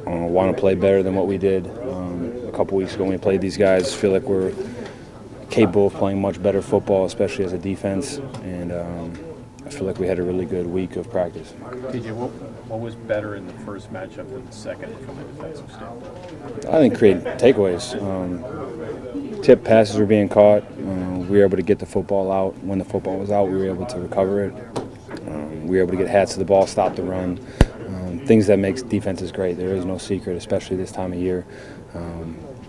want to play better than what we did a couple weeks ago when we played these guys. Feel like we're capable of playing much better football, especially as a defense, and I feel like we had a really good week of practice. TJ, what was better in the first matchup than the second from a defensive standpoint? I think create takeaways. Tip passes were being caught. We were able to get the football out. When the football was out, we were able to recover it. We were able to get hats to the ball, stop the run. Things that makes defenses great. There is no secret, especially this time of year.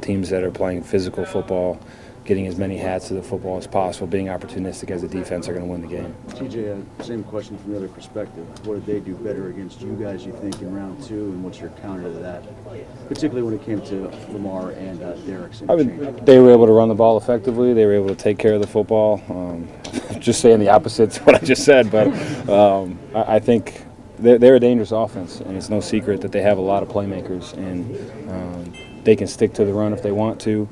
Teams that are playing physical football, getting as many hats to the football as possible, being opportunistic as a defense are going to win the game. TJ, same question from the other perspective. What did they do better against you guys, you think, in round two, and what's your counter to that, particularly when it came to Lamar and Derek's interchange? They were able to run the ball effectively. They were able to take care of the football. Just saying the opposite to what I just said, but I think they're a dangerous offense, and it's no secret that they have a lot of playmakers, and they can stick to the run if they want to.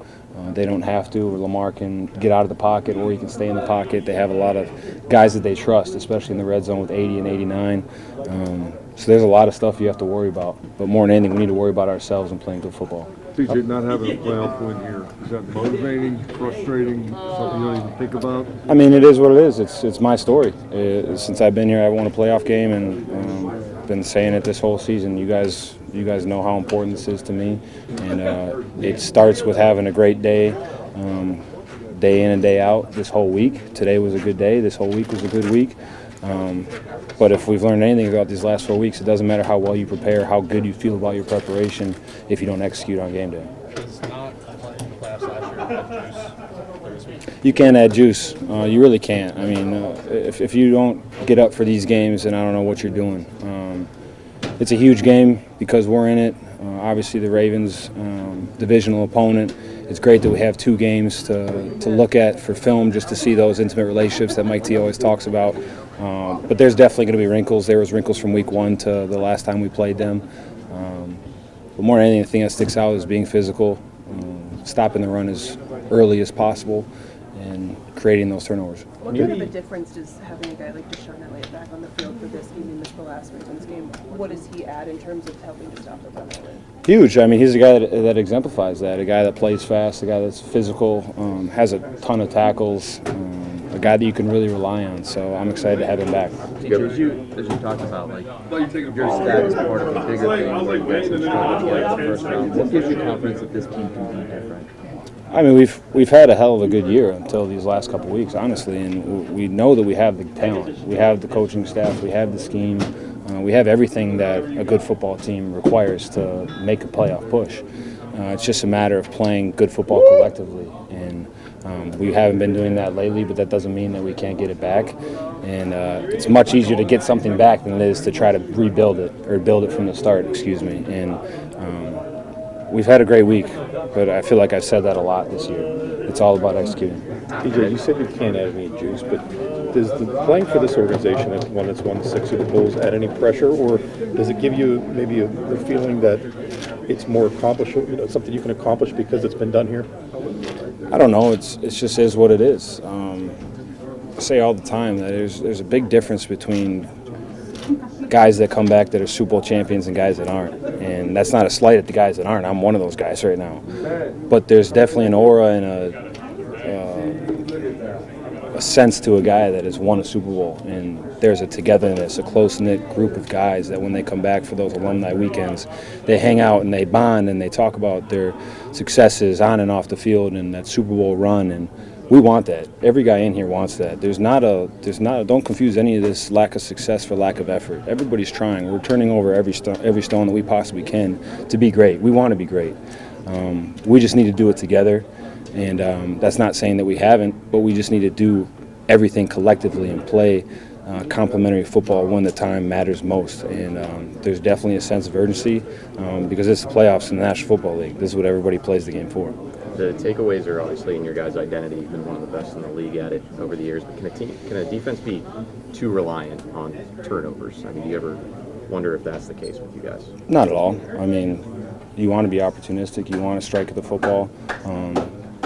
They don't have to, or Lamar can get out of the pocket, or he can stay in the pocket. They have a lot of guys that they trust, especially in the red zone with 80 and 89. So there's a lot of stuff you have to worry about. But more than anything, we need to worry about ourselves and playing good football. TJ, not having a playoff win here, is that motivating, frustrating, something you don't even think about? I mean, it is what it is. It's my story. Since I've been here, I've won a playoff game, and been saying it this whole season. You guys know how important this is to me, and it starts with having a great day, day in and day out. This whole week, today was a good day. This whole week was a good week. But if we've learned anything about these last 4 weeks, it doesn't matter how well you prepare, how good you feel about your preparation, if you don't execute on game day. You can't add juice. You really can't. I mean, if you don't get up for these games, then I don't know what you're doing. It's a huge game because we're in it. Obviously, the Ravens, divisional opponent. It's great that we have 2 games to look at for film, just to see those intimate relationships that Mike T always talks about. But there's definitely going to be wrinkles. There was wrinkles from week 1 to the last time we played them. But more than anything, the thing that sticks out is being physical, stopping the run as early as possible, and creating those turnovers. What kind of a difference does having a guy like Deshaun Elliott back on the field for this game? He missed the last Ravens game. What does he add in terms of helping to stop the run? Huge. I mean, he's a guy that exemplifies that. A guy that plays fast. A guy that's physical. Has a ton of tackles. A guy that you can really rely on. So I'm excited to have him back. Teacher, as you talked about, like your stat is part of a bigger thing. Where you guys have struggled to get the first round. What gives you confidence that this team can be different? I mean, we've had a hell of a good year until these last couple of weeks, honestly, and we know that we have the talent, we have the coaching staff, we have the scheme, we have everything that a good football team requires to make a playoff push. It's just a matter of playing good football collectively, and we haven't been doing that lately, but that doesn't mean that we can't get it back. And it's much easier to get something back than it is to try to rebuild it or build it from the start. And we've had a great week, but I feel like I've said that a lot this year. It's all about executing. TJ, you said you can't add any juice, but does playing for this organization as one that's won 6 Super Bowls add any pressure, or does it give you maybe the feeling that it's more accomplishable, something you can accomplish because it's been done here? I don't know. It just is what it is. I say all the time that there's a big difference between guys that come back that are Super Bowl champions and guys that aren't. And that's not a slight at the guys that aren't. I'm one of those guys right now. But there's definitely an aura and a sense to a guy that has won a Super Bowl. And there's a togetherness, a close-knit group of guys that when they come back for those alumni weekends, they hang out and they bond and they talk about their successes on and off the field and that Super Bowl run. And we want that. Every guy in here wants that. Don't confuse any of this lack of success for lack of effort. Everybody's trying. We're turning over every stone that we possibly can to be great. We want to be great. We just need to do it together. And that's not saying that we haven't, but we just need to do everything collectively and play complementary football when the time matters most. And there's definitely a sense of urgency because it's the playoffs in the National Football League. This is what everybody plays the game for. The takeaways are obviously in your guys' identity. You've been one of the best in the league at it over the years. But can a defense be too reliant on turnovers? I mean, do you ever wonder if that's the case with you guys? Not at all. I mean, you want to be opportunistic. You want to strike at the football.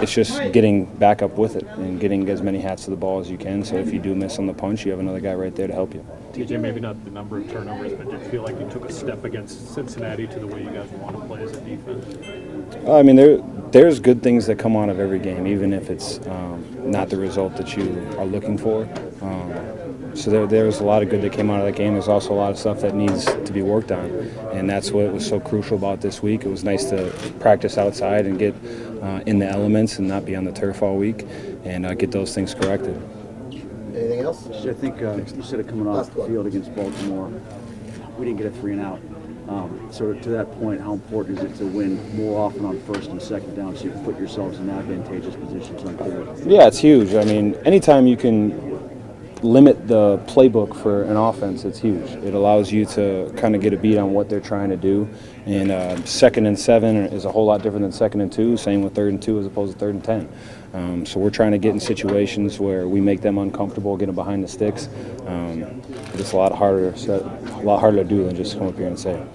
it's just getting back up with it and getting as many hats to the ball as you can. So if you do miss on the punch, you have another guy right there to help you. TJ, maybe not the number of turnovers, but did you feel like you took a step against Cincinnati to the way you guys want to play as a defense? I mean, there's good things that come out of every game, even if it's not the result that you are looking for. So there's a lot of good that came out of that game. There's also a lot of stuff that needs to be worked on, and that's what was so crucial about this week. It was nice to practice outside and get in the elements and not be on the turf all week and get those things corrected. Anything else? I think you said it coming off the field against Baltimore. We didn't get a 3 and out. So to that point, how important is it to win more often on first and second down so you can put yourselves in advantageous positions on third? Yeah, it's huge. I mean, anytime you can limit the playbook for an offense, it's huge. It allows you to kind of get a beat on what they're trying to do. And 2nd and 7 is a whole lot different than 2nd and 2. Same with 3rd and 2 as opposed to 3rd and 10. So we're trying to get in situations where we make them uncomfortable, get them behind the sticks. But it's a lot harder to do than just come up here and say it.